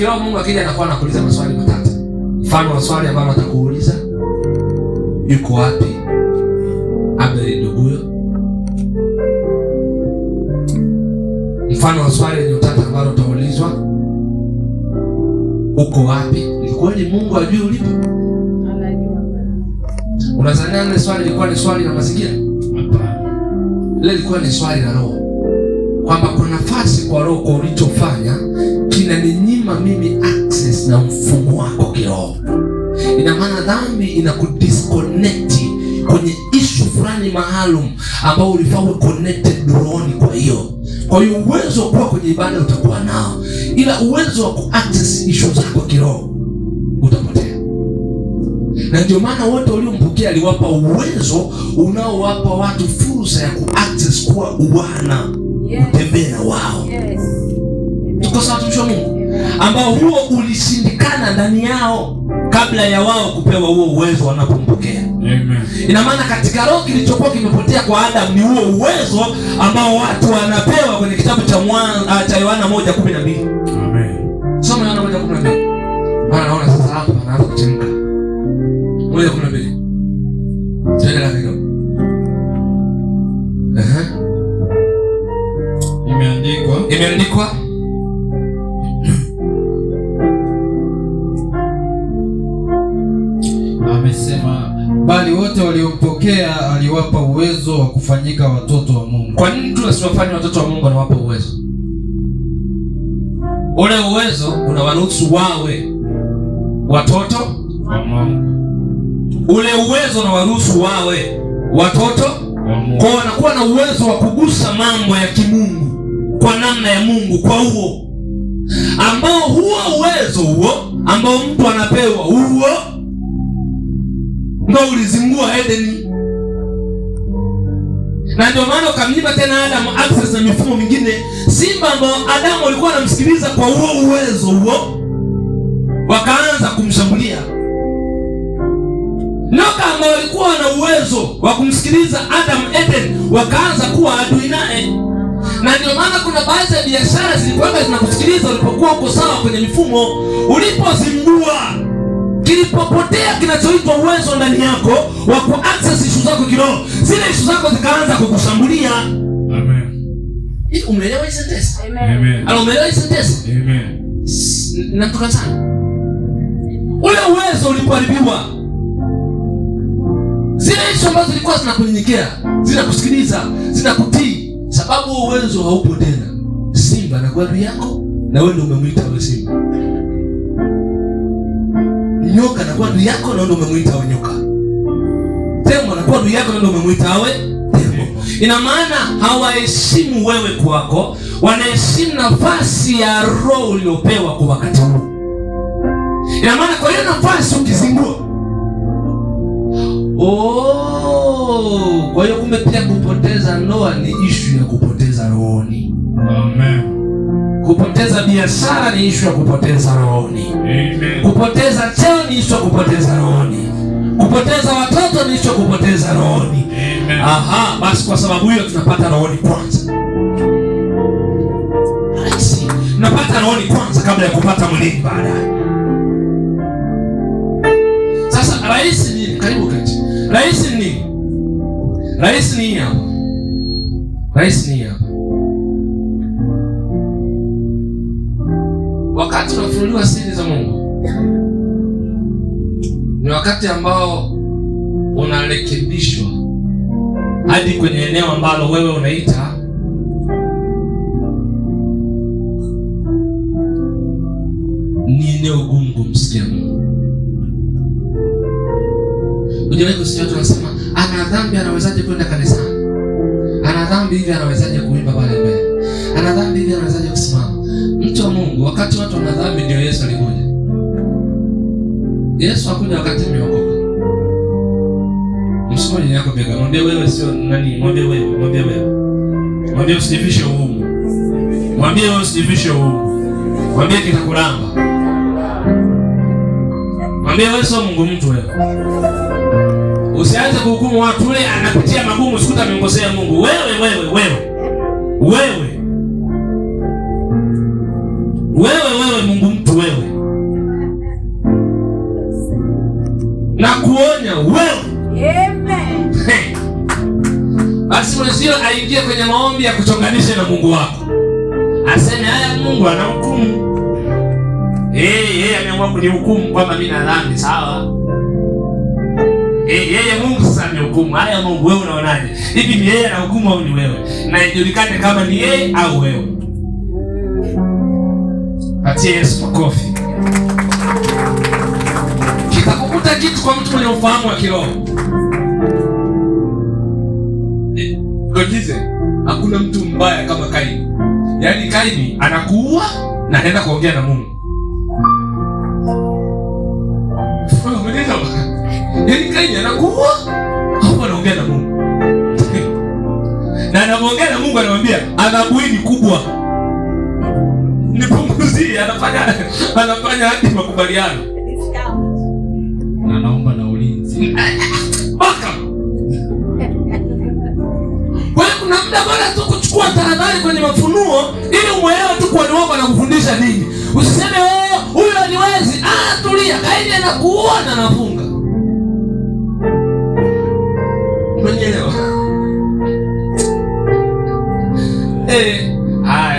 kiroho Mungu akija anakuwa anakuuliza maswali matatu. Mfano wa swali ambalo atakuuliza, yuko wapi Abel nduguyo? Mfano wa swali ni utata ambalo utaulizwa, uko wapi? Ni kweli Mungu ajui ulipo? Anajua. Unazania ile swali ilikuwa ni swali la mazingira? Hapana. Ile ilikuwa ni swali la roho. Kwamba kuna nafasi kwa roho kwa ulichofanya kinaninyima mimi access na mfumo wako kiroho. Ina maana dhambi inakudisconnect kwenye issue fulani maalum ambao ulifaa uwe connected rohoni. Kwa hiyo uwezo wa kuwa kwenye ibada utakuwa nao, ila uwezo wa kuaccess issue zako kiroho utapotea. Na ndio maana wote waliompokea aliwapa uwezo unaowapa watu fursa ya kuaccess kuwa uwana, utembee na wao. Tuko sawa watumishi wa Mungu? Ambao huo ulishindikana ndani yao kabla ya wao kupewa huo uwezo wanapompokea. Amen. Ina maana katika roho kilichokuwa kimepotea kwa Adam ni huo uwezo ambao watu wanapewa kwenye kitabu cha Yohana 1:12. Amen. Soma Yohana 1:12. Bwana naona sasa hapa anaanza kuchemka. 1:12. Tena la neno. Imeandikwa amesema, bali wote waliompokea aliwapa uwezo wa kufanyika watoto wa Mungu. Kwa nini mtu asiwafanye watoto wa Mungu? Anawapa uwezo. Ule uwezo unawaruhusu wawe watoto wa Mungu. Ule uwezo unawaruhusu wawe watoto wa Mungu. Kwa wanakuwa na uwezo wa kugusa mambo ya kimungu kwa namna ya Mungu, kwa huo ambao huo uwezo huo ambao mtu anapewa huo ndio ulizingua Edeni. Na ndio maana ukamnyima tena Adam access na mifumo mingine. Simba ambao Adamu alikuwa anamsikiliza kwa huo uwezo huo, wakaanza kumshambulia. Nyoka ambao walikuwa na uwezo wa kumsikiliza Adam Eden, wakaanza kuwa adui naye. Na ndio maana kuna baadhi ya biashara zilikuwa zinakusikiliza ulipokuwa uko sawa kwenye mifumo. Ulipozingua, kilipopotea kinachoitwa uwezo ndani yako wa kuaccess issue zako kiroho, zile issue zako zikaanza kukushambulia. Amen. Umeelewa hii sentence? Amen. Umeelewa hii sentence? Amen. Natuka sana. Ule uwezo ulipoharibiwa, zile issue ambazo zilikuwa zinakunyenyekea, zinakusikiliza, zinakutii, sababu uwezo haupo tena. Simba anakuwa adui yako na wewe ndio umemwita wewe simba. Nyoka anakuwa adui yako na wewe ndio umemwita wewe nyoka. Tembo anakuwa adui yako na ndio umemwita wewe tembo. Ina maana hawaheshimu wewe kwako, wanaheshimu nafasi ya roho uliopewa kwa wakati huu. Ina maana kwa hiyo nafasi ukizingua, kwa hiyo kumbe pia kupoteza ndoa ni issue ya kupoteza rohoni. Amen. Kupoteza biashara ni issue ya kupoteza rohoni. Amen. Kupoteza cheo ni issue ya kupoteza rohoni. Kupoteza watoto ni issue ya kupoteza rohoni. Amen. Aha, basi kwa sababu hiyo tunapata rohoni kwanza. Basi tunapata rohoni kwanza kabla ya kupata mwilini baadaye. Sasa rais ni karibu kati. Rais ni nini? Rais ni hapa. Rais ni hapa. Wakati unafunuliwa siri za Mungu, ni wakati ambao unarekebishwa hadi kwenye eneo ambalo wewe unaita ni eneo gumu kumsikia Mungu. Unajua kusikia watu wanasema ana dhambi, anawezaje kwenda kanisani? Ana dhambi hivi, anawezaje kuimba pale mbele? Ana dhambi hivi, anawezaje kusimama? Mtu wa Mungu, wakati watu wana dhambi ndio Yesu alikuja. Yesu hakuja wakati umeokoka. Msikoje yako bega, mwambie wewe sio nani, mwambie wewe, mwambie wewe. Mwambie usijifishe uumu. Mwambie wewe usijifishe uumu. Mwambie kitakulamba. Mwambie wewe sio Mungu mtu wewe. Usianze kuhukumu watu, ule anapitia magumu sikuta amemkosea Mungu. Wewe Mungu mtu wewe. anakuonya wewe. Amen. Basi mwenzio aingie kwenye maombi ya kuchonganisha na Mungu wako, aseme haya, Mungu anahukumu. Yeye ameamua kunihukumu kwamba mimi na dhambi, sawa. Yeye Mungu sasa amehukumu. Haya Mungu, wewe unaonaje? Hivi ni yeye anahukumu au ni wewe? Na ijulikane kama ni yeye au wewe. Patie Yesu makofi. Kitakukuta kitu kwa mtu mwenye ufahamu wa kiroho. Ngojize, hakuna mtu mbaya kama Kaini. Yaani Kaini anakuua na anaenda kuongea na Mungu. Yaani Kaini anakuua hapo anaongea na Mungu. Na anaongea na Mungu, anamwambia adhabu hii ni kubwa, nipunguzie. Anafanya hadi makubaliano. Na naomba na ulinzi. Baka. Kwa hiyo kuna muda bora tu kuchukua tahadhari kwenye mafunuo ili umuelewe tu kwa nini anakufundisha nini. Usiseme huyo haniwezi. Tulia. Kaini anakuua na anafunga. Umeelewa?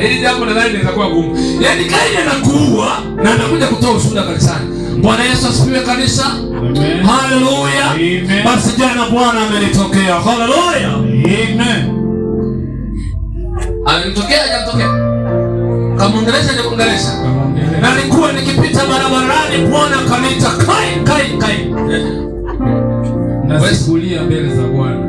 Hili jambo nadhani linaweza kuwa gumu. Yaani Kaini anakuua na anakuja kutoa ushuhuda kanisani. Bwana Yesu asifiwe kanisa. Amen. Haleluya. Amen. Basi jana Bwana amenitokea. Haleluya. Amen. Amenitokea, hajamtokea? Kamuongelesha, hajamuongelesha? Na nilikuwa nikipita barabarani, Bwana akaniita, Kaini. Nasikulia mbele za Bwana.